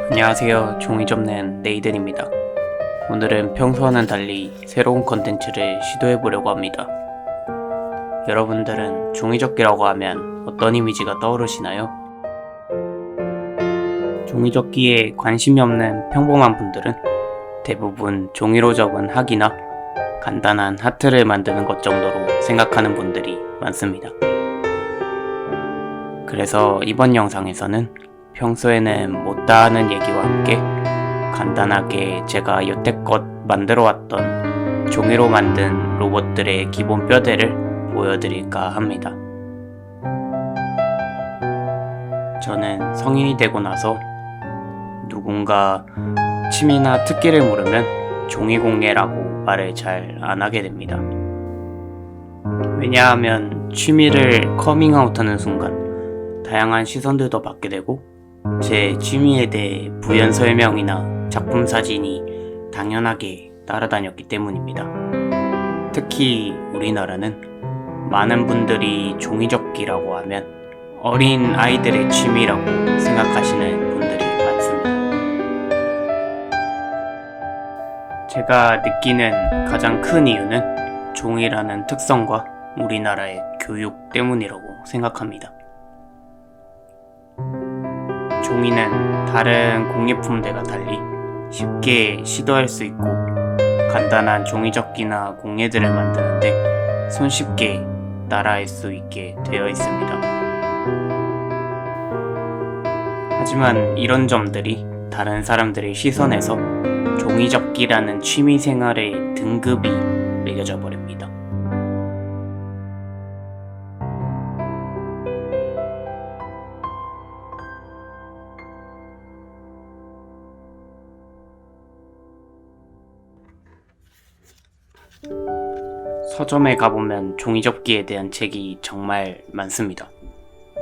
안녕하세요. 종이 접는 네이든입니다. 오늘은 평소와는 달리 새로운 컨텐츠를 시도해보려고 합니다. 여러분들은 종이접기라고 하면 어떤 이미지가 떠오르시나요? 종이접기에 관심이 없는 평범한 분들은 대부분 종이로 접은 학이나 간단한 하트를 만드는 것 정도로 생각하는 분들이 많습니다. 그래서 이번 영상에서는 평소에는 못다 하는 얘기와 함께 간단하게 제가 여태껏 만들어왔던 종이로 만든 로봇들의 기본 뼈대를 보여드릴까 합니다. 저는 성인이 되고 나서 누군가 취미나 특기를 물으면 종이공예라고 말을 잘 안 하게 됩니다. 왜냐하면 취미를 커밍아웃하는 순간 다양한 시선들도 받게 되고 제 취미에 대해 부연 설명이나 작품 사진이 당연하게 따라다녔기 때문입니다. 특히 우리나라는 많은 분들이 종이접기라고 하면 어린 아이들의 취미라고 생각하시는 분들이 많습니다. 제가 느끼는 가장 큰 이유는 종이라는 특성과 우리나라의 교육 때문이라고 생각합니다. 종이는 다른 공예품들과 달리 쉽게 시도할 수 있고 간단한 종이접기나 공예들을 만드는데 손쉽게 따라할 수 있게 되어 있습니다. 하지만 이런 점들이 다른 사람들의 시선에서 종이접기라는 취미생활의 등급이 매겨져 버립니다. 서점에 가보면 종이접기에 대한 책이 정말 많습니다.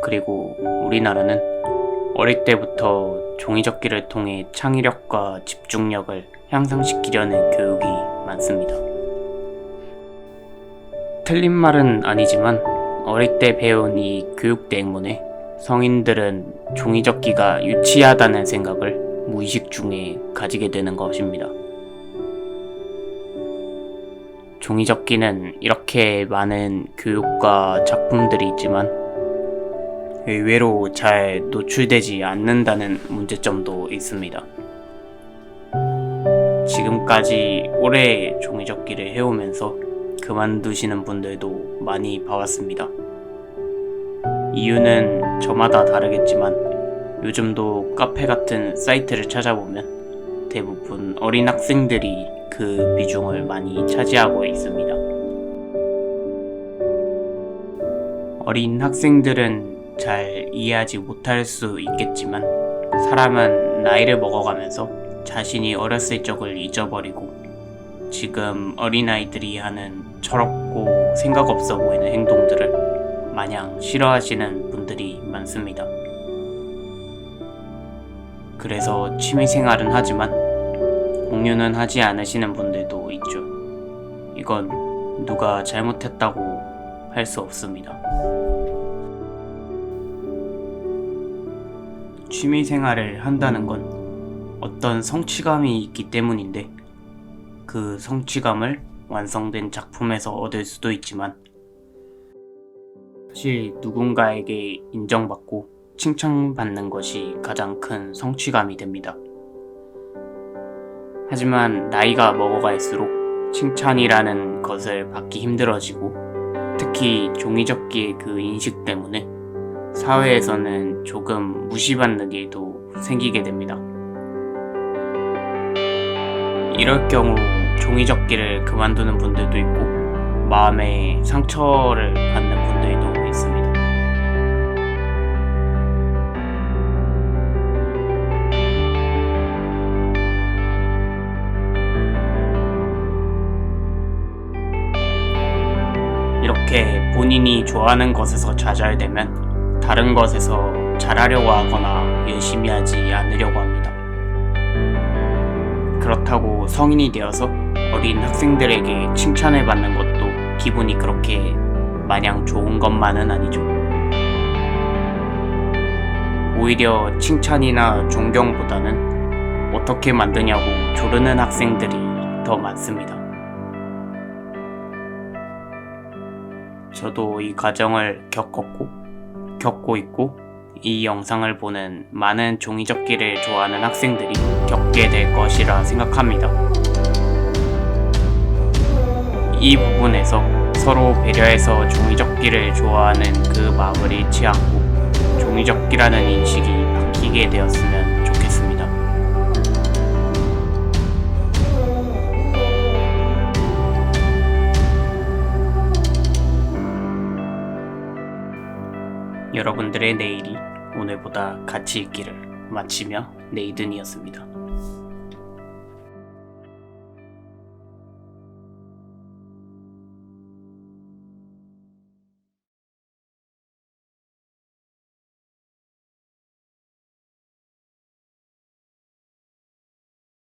그리고 우리나라는 어릴 때부터 종이접기를 통해 창의력과 집중력을 향상시키려는 교육이 많습니다. 틀린 말은 아니지만 어릴 때 배운 이 교육 때문에 성인들은 종이접기가 유치하다는 생각을 무의식 중에 가지게 되는 것입니다. 종이접기는 이렇게 많은 교육과 작품들이 있지만 의외로 잘 노출되지 않는다는 문제점도 있습니다. 지금까지 오래 종이접기를 해오면서 그만두시는 분들도 많이 봐왔습니다. 이유는 저마다 다르겠지만 요즘도 카페 같은 사이트를 찾아보면 대부분 어린 학생들이 그 비중을 많이 차지하고 있습니다. 어린 학생들은 잘 이해하지 못할 수 있겠지만 사람은 나이를 먹어가면서 자신이 어렸을 적을 잊어버리고 지금 어린아이들이 하는 철없고 생각 없어 보이는 행동들을 마냥 싫어하시는 분들이 많습니다. 그래서 취미생활은 하지만 공유는 하지 않으시는 분들도 있죠. 이건 누가 잘못했다고 할 수 없습니다. 취미생활을 한다는 건 어떤 성취감이 있기 때문인데 그 성취감을 완성된 작품에서 얻을 수도 있지만 사실 누군가에게 인정받고 칭찬받는 것이 가장 큰 성취감이 됩니다. 하지만 나이가 먹어갈수록 칭찬이라는 것을 받기 힘들어지고 특히 종이접기의 그 인식 때문에 사회에서는 조금 무시받는 일도 생기게 됩니다. 이럴 경우 종이접기를 그만두는 분들도 있고 마음에 상처를 받는 분들도 있습니다. 이렇게 본인이 좋아하는 것에서 좌절되면 다른 것에서 잘하려고 하거나 열심히 하지 않으려고 합니다. 그렇다고 성인이 되어서 어린 학생들에게 칭찬을 받는 것도 기분이 그렇게 마냥 좋은 것만은 아니죠. 오히려 칭찬이나 존경보다는 어떻게 만드냐고 조르는 학생들이 더 많습니다. 저도 이 과정을 겪고 있고 이 영상을 보는 많은 종이접기를 좋아하는 학생들이 겪게 될 것이라 생각합니다. 이 부분에서 서로 배려해서 종이접기를 좋아하는 그 마음을 잃지 않고 종이접기라는 인식이 바뀌게 되었으면 좋겠습니다. 여러분들의 내일이 오늘보다 가치 있기를. 마치며 네이든이었습니다.